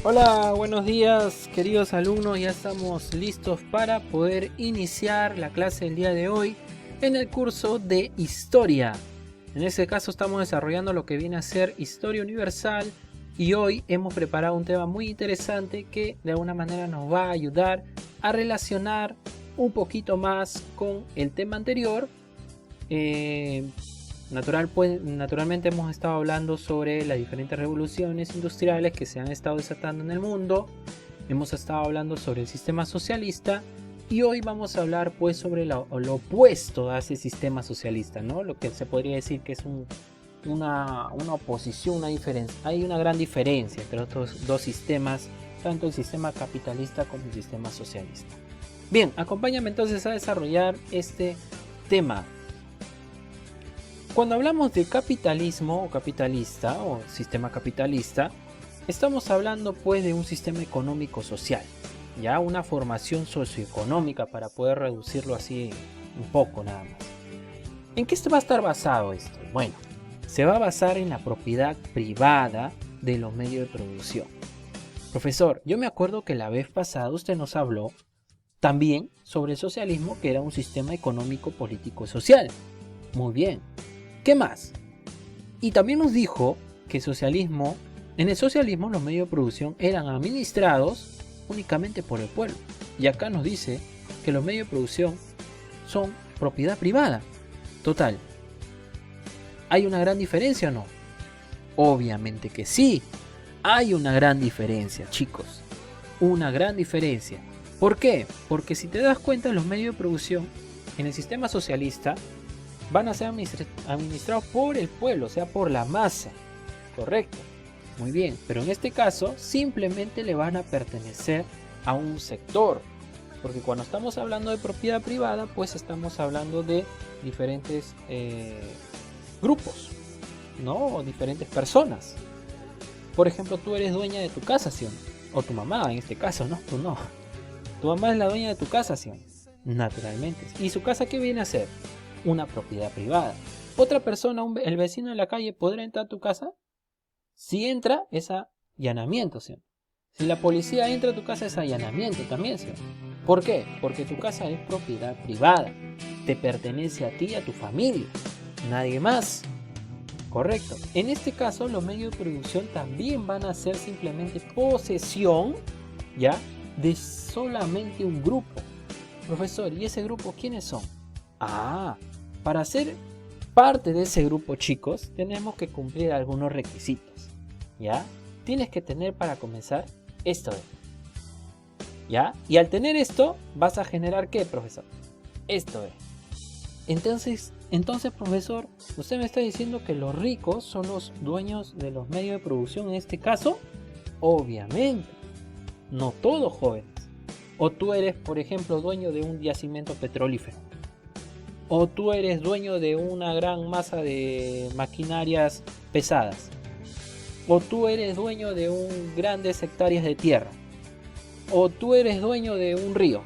Hola, buenos días queridos alumnos, ya estamos listos para poder iniciar la clase del día de hoy en el curso de Historia. En este caso estamos desarrollando lo que viene a ser Historia Universal y hoy hemos preparado un tema muy interesante que de alguna manera nos va a ayudar a relacionar un poquito más con el tema anterior. Naturalmente hemos estado hablando sobre las diferentes revoluciones industriales que se han estado desatando en el mundo. Hemos estado hablando sobre el sistema socialista y hoy vamos a hablar pues sobre lo opuesto a ese sistema socialista, ¿no? Lo que se podría decir que es una oposición, una diferencia. Hay una gran diferencia entre estos dos sistemas, tanto el sistema capitalista como el sistema socialista. Bien, acompáñame entonces a desarrollar este tema. Cuando hablamos de capitalismo o capitalista o sistema capitalista, estamos hablando pues de un sistema económico social, ya una formación socioeconómica para poder reducirlo así un poco nada más. ¿En qué va a estar basado esto? Bueno, se va a basar en la propiedad privada de los medios de producción. Profesor, yo me acuerdo que la vez pasada usted nos habló también sobre el socialismo, que era un sistema económico, político y social. Muy bien. ¿Qué más? Y también nos dijo que en el socialismo los medios de producción eran administrados únicamente por el pueblo. Y acá nos dice que los medios de producción son propiedad privada. Total. ¿Hay una gran diferencia o no? Obviamente que sí. Hay una gran diferencia, chicos. Una gran diferencia. ¿Por qué? Porque si te das cuenta, los medios de producción en el sistema socialista van a ser administrados por el pueblo, o sea, por la masa. Correcto. Muy bien. Pero en este caso, simplemente le van a pertenecer a un sector. Porque cuando estamos hablando de propiedad privada, pues estamos hablando de diferentes grupos, ¿no? O diferentes personas. Por ejemplo, tú eres dueña de tu casa, ¿sí o no? O tu mamá, en este caso, ¿no? Tú no. Tu mamá es la dueña de tu casa, ¿sí o no? Naturalmente. ¿Y su casa qué viene a ser? Una propiedad privada. Otra persona, el vecino de la calle, ¿podrá entrar a tu casa? Si entra, es allanamiento, ¿sí? Si la policía entra a tu casa, es allanamiento también, ¿sí? ¿Por qué? Porque tu casa es propiedad privada. Te pertenece a ti y a tu familia. Nadie más. Correcto. En este caso, los medios de producción también van a ser simplemente posesión, ¿ya? De solamente un grupo. Profesor, ¿y ese grupo quiénes son? Para ser parte de ese grupo, chicos, tenemos que cumplir algunos requisitos, ¿ya? Tienes que tener para comenzar esto, ¿ya? Y al tener esto, vas a generar ¿qué, profesor? Esto es. Entonces, profesor, ¿usted me está diciendo que los ricos son los dueños de los medios de producción en este caso? Obviamente. No todos, jóvenes. O tú eres, por ejemplo, dueño de un yacimiento petrolífero. O tú eres dueño de una gran masa de maquinarias pesadas. O tú eres dueño de grandes hectáreas de tierra. O tú eres dueño de un río.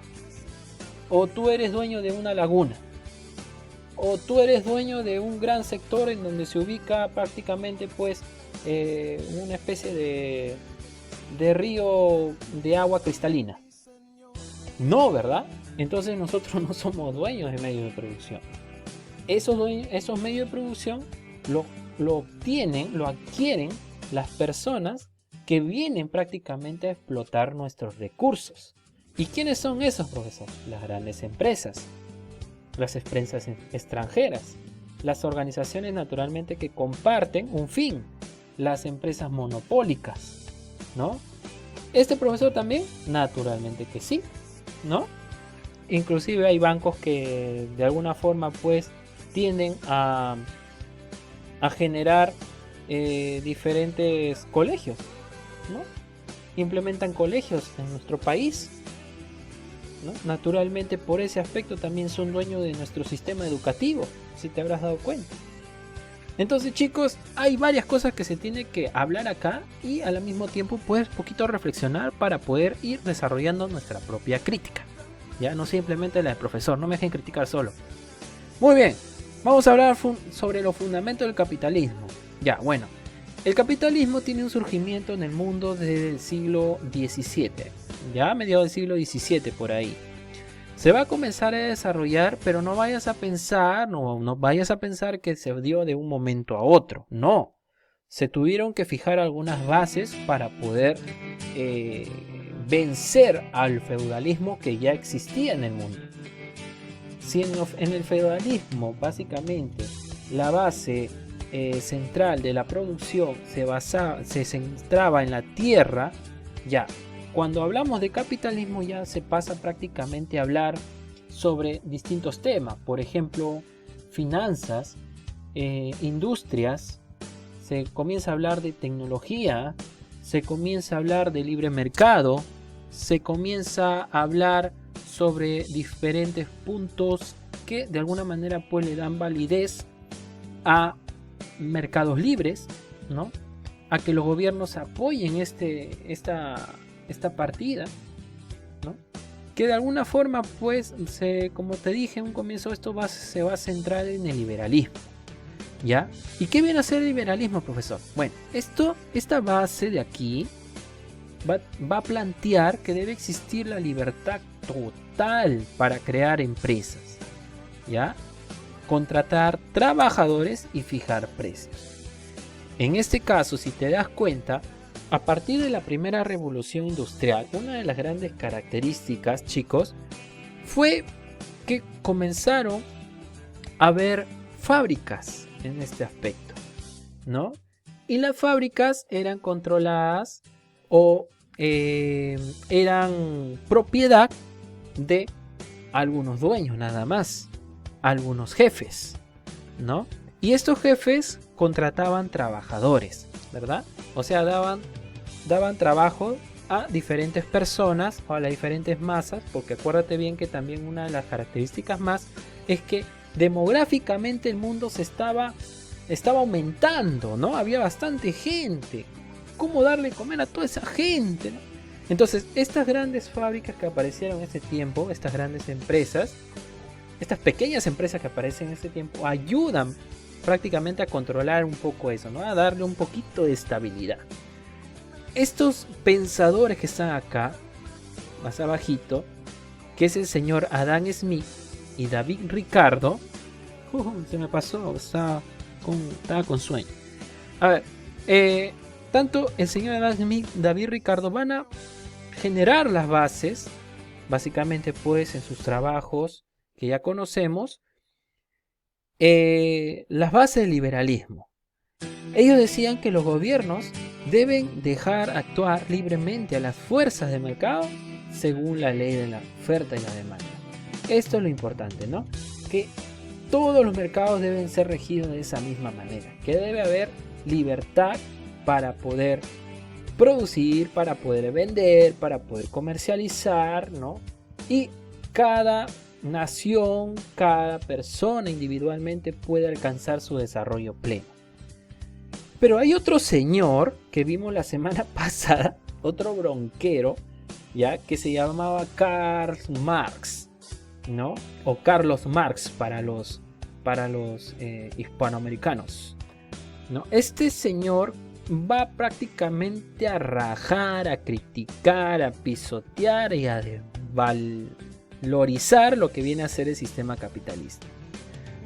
O tú eres dueño de una laguna. O tú eres dueño de un gran sector en donde se ubica prácticamente pues una especie de río de agua cristalina. No, ¿verdad? Entonces nosotros no somos dueños de medios de producción. Esos medios de producción lo adquieren las personas que vienen prácticamente a explotar nuestros recursos. ¿Y quiénes son esos, profesor? Las grandes empresas, las empresas extranjeras, las organizaciones naturalmente que comparten un fin, las empresas monopólicas, ¿no? ¿Este profesor también? Naturalmente que sí, ¿no? Inclusive hay bancos que de alguna forma pues tienden a generar diferentes colegios, ¿no? Implementan colegios en nuestro país, ¿no? Naturalmente por ese aspecto también son dueños de nuestro sistema educativo, si te habrás dado cuenta. Entonces, chicos, hay varias cosas que se tiene que hablar acá y al mismo tiempo pues poquito reflexionar para poder ir desarrollando nuestra propia crítica. ya no simplemente la del profesor, no me dejen criticar solo. Muy bien, vamos a hablar sobre los fundamentos del capitalismo. Ya, bueno, el capitalismo tiene un surgimiento en el mundo desde el siglo XVII, ya a mediados del siglo XVII por ahí. Se va a comenzar a desarrollar, pero no vayas a pensar, no vayas a pensar que se dio de un momento a otro. No, se tuvieron que fijar algunas bases para poder vencer al feudalismo que ya existía en el mundo. Si en el feudalismo básicamente la base central de la producción se centraba en la tierra, ya. Cuando hablamos de capitalismo ya se pasa prácticamente a hablar sobre distintos temas, por ejemplo, finanzas, industrias, se comienza a hablar de tecnología, se comienza a hablar de libre mercado, se comienza a hablar sobre diferentes puntos que de alguna manera pues le dan validez a mercados libres, ¿no? A que los gobiernos apoyen esta partida, ¿no? Que de alguna forma pues como te dije en un comienzo, esto se va a centrar en el liberalismo, ¿ya? ¿Y qué viene a ser el liberalismo, profesor? Bueno, esta base de aquí va a plantear que debe existir la libertad total para crear empresas, ¿ya? Contratar trabajadores y fijar precios. En este caso, si te das cuenta, a partir de la primera revolución industrial, una de las grandes características, chicos, fue que comenzaron a haber fábricas en este aspecto, ¿no? Y las fábricas eran controladas o eran propiedad de algunos dueños nada más, algunos jefes, ¿no? Y estos jefes contrataban trabajadores, ¿verdad? O sea, daban trabajo a diferentes personas o a las diferentes masas, porque acuérdate bien que también una de las características más es que demográficamente el mundo estaba aumentando, ¿no? Había bastante gente. ¿Cómo darle comer a toda esa gente, ¿no? Entonces, estas grandes fábricas que aparecieron en ese tiempo, estas grandes empresas, estas pequeñas empresas que aparecen en ese tiempo, ayudan prácticamente a controlar un poco eso, ¿no? A darle un poquito de estabilidad. Estos pensadores que están acá, más abajito, que es el señor Adam Smith y David Ricardo, se me pasó, estaba con sueño. A ver, tanto el señor Adam Smith y David Ricardo van a generar las bases, básicamente pues en sus trabajos que ya conocemos, las bases del liberalismo. Ellos decían que los gobiernos deben dejar actuar libremente a las fuerzas de mercado según la ley de la oferta y la demanda. Esto es lo importante, ¿no? Que todos los mercados deben ser regidos de esa misma manera, que debe haber libertad para poder producir, para poder vender, para poder comercializar, ¿no? Y cada nación, cada persona individualmente puede alcanzar su desarrollo pleno. Pero hay otro señor que vimos la semana pasada, otro bronquero, ya, que se llamaba Karl Marx, ¿no? O Carlos Marx para los hispanoamericanos, ¿no? Este señor va prácticamente a rajar, a criticar, a pisotear y a desvalorizar lo que viene a ser el sistema capitalista.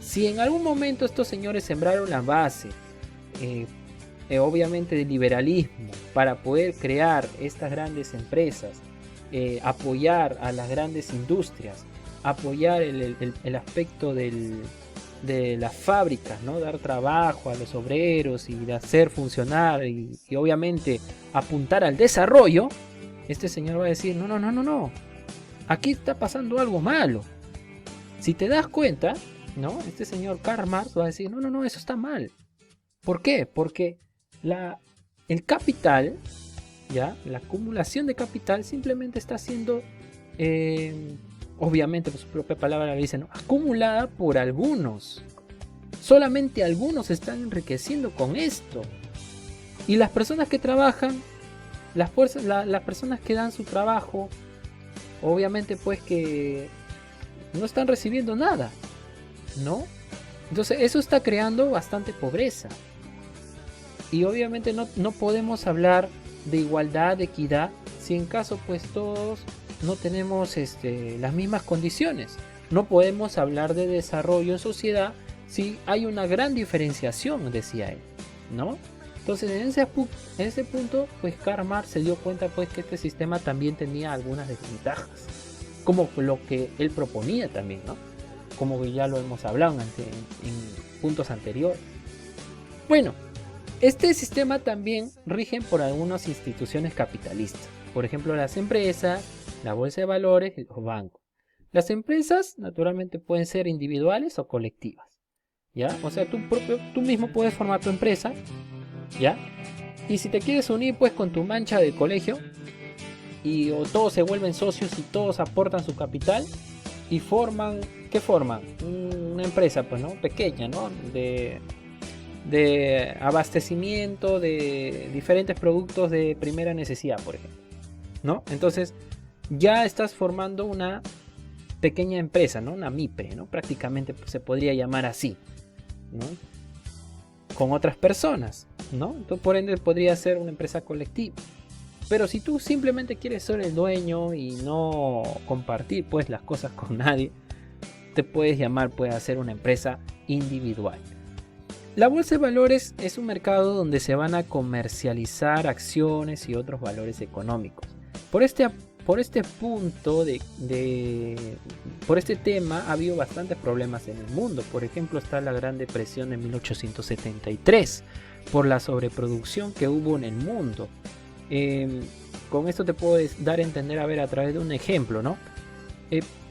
Si en algún momento estos señores sembraron la base, obviamente del liberalismo, para poder crear estas grandes empresas, apoyar a las grandes industrias, apoyar el aspecto de las fábricas, ¿no? Dar trabajo a los obreros y de hacer funcionar y obviamente apuntar al desarrollo, este señor va a decir, no, aquí está pasando algo malo. Si te das cuenta, ¿no? Este señor Karl Marx va a decir, no, eso está mal. ¿Por qué? Porque el capital, ¿ya? La acumulación de capital simplemente está siendo, obviamente por su propia palabra le dicen, ¿no? Acumulada por algunos. Solamente algunos se están enriqueciendo con esto. Y las personas que trabajan, las personas que dan su trabajo, obviamente pues que no están recibiendo nada, ¿no? Entonces eso está creando bastante pobreza. Y obviamente no podemos hablar de igualdad, de equidad, si en caso pues todos no tenemos las mismas condiciones. No podemos hablar de desarrollo en sociedad si hay una gran diferenciación, decía él, ¿no? Entonces en ese punto pues Karl Marx se dio cuenta pues que este sistema también tenía algunas desventajas, como lo que él proponía también, ¿no? Como que ya lo hemos hablado en puntos anteriores. Bueno, este sistema también rige por algunas instituciones capitalistas, por ejemplo las empresas, la bolsa de valores y los bancos. Las empresas naturalmente pueden ser individuales o colectivas, ¿ya? O sea, tú mismo puedes formar tu empresa, ¿ya? Y si te quieres unir pues con tu mancha del colegio, o todos se vuelven socios y todos aportan su capital y forman, ¿qué forman? Una empresa pues, ¿no? Pequeña, ¿no? De abastecimiento de diferentes productos de primera necesidad, por ejemplo, ¿no? Entonces ya estás formando una pequeña empresa, ¿no? Una MIPE, ¿no? Prácticamente se podría llamar así, ¿no? Con otras personas, ¿no? Entonces, por ende podría ser una empresa colectiva. Pero si tú simplemente quieres ser el dueño y no compartir pues las cosas con nadie, te puedes llamar, puede ser una empresa individual. La bolsa de valores es un mercado donde se van a comercializar acciones y otros valores económicos. Por este punto por este tema ha habido bastantes problemas en el mundo. Por ejemplo, está la Gran Depresión de 1873 por la sobreproducción que hubo en el mundo. Con esto te puedo dar a entender, a través de un ejemplo, ¿no?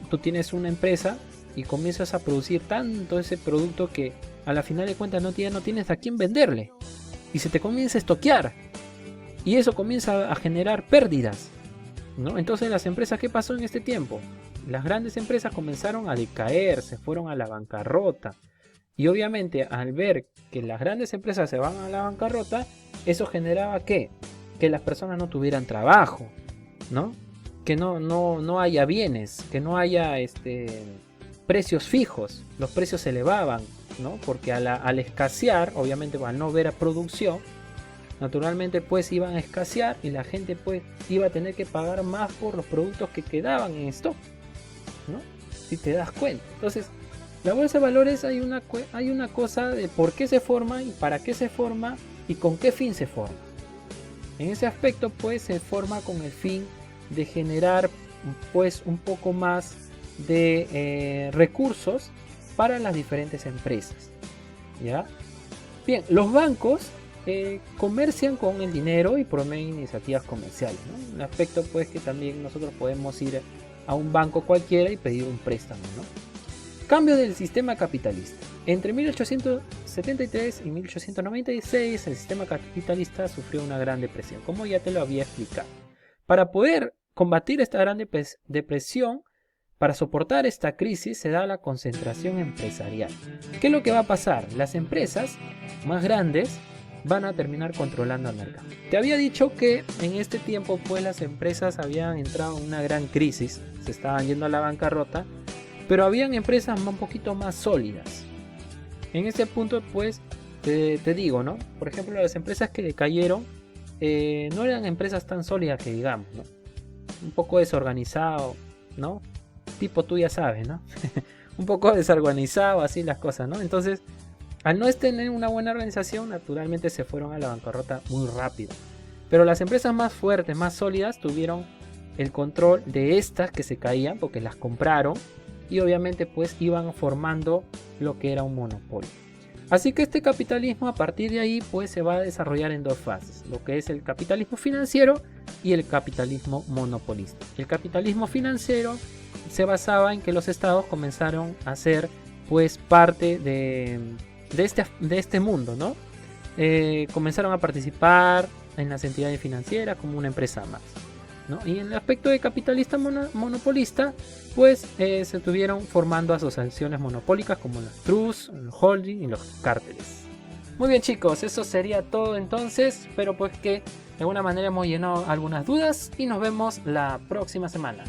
Tú tienes una empresa y comienzas a producir tanto ese producto que a la final de cuentas no tienes a quién venderle y se te comienza a estoquear y eso comienza a generar pérdidas, ¿no? Entonces las empresas, ¿qué pasó en este tiempo? Las grandes empresas comenzaron a decaer, se fueron a la bancarrota y obviamente al ver que las grandes empresas se van a la bancarrota, eso generaba que las personas no tuvieran trabajo, ¿no? Que no haya bienes, que no haya precios fijos, los precios se elevaban, ¿no? Porque al escasear, obviamente al no ver a producción, naturalmente pues iban a escasear y la gente pues iba a tener que pagar más por los productos que quedaban en stock, ¿no? Si te das cuenta. Entonces, la bolsa de valores hay una cosa de por qué se forma y para qué se forma y con qué fin se forma. En ese aspecto pues se forma con el fin de generar pues un poco más de recursos para las diferentes empresas, ¿ya? Bien, los bancos comercian con el dinero y promueven iniciativas comerciales, ¿no? Un aspecto pues que también nosotros podemos ir a un banco cualquiera y pedir un préstamo, ¿no? Cambio del sistema capitalista. Entre 1873 y 1896 el sistema capitalista sufrió una gran depresión, como ya te lo había explicado. Para poder combatir esta gran depresión, para soportar esta crisis se da la concentración empresarial. ¿Qué es lo que va a pasar? Las empresas más grandes van a terminar controlando el mercado. Te había dicho que en este tiempo pues las empresas habían entrado en una gran crisis, se estaban yendo a la bancarrota, pero habían empresas un poquito más sólidas. En este punto pues te digo, ¿no? Por ejemplo, las empresas que cayeron no eran empresas tan sólidas que digamos, ¿no? Un poco desorganizado, ¿no? Tipo tú ya sabes, ¿no? Un poco desorganizado, así las cosas, ¿no? Entonces, al no tener una buena organización, naturalmente se fueron a la bancarrota muy rápido. Pero las empresas más fuertes, más sólidas, tuvieron el control de estas que se caían porque las compraron y obviamente pues iban formando lo que era un monopolio. Así que este capitalismo a partir de ahí pues se va a desarrollar en dos fases, lo que es el capitalismo financiero y el capitalismo monopolista. El capitalismo financiero se basaba en que los estados comenzaron a ser pues parte de este mundo, ¿no? Comenzaron a participar en las entidades financieras como una empresa más, ¿no? Y en el aspecto de capitalista monopolista pues se estuvieron formando asociaciones monopólicas como los trusts, los holding y los cárteles. Muy bien chicos, eso sería todo entonces, pero pues que de alguna manera hemos llenado algunas dudas y nos vemos la próxima semana.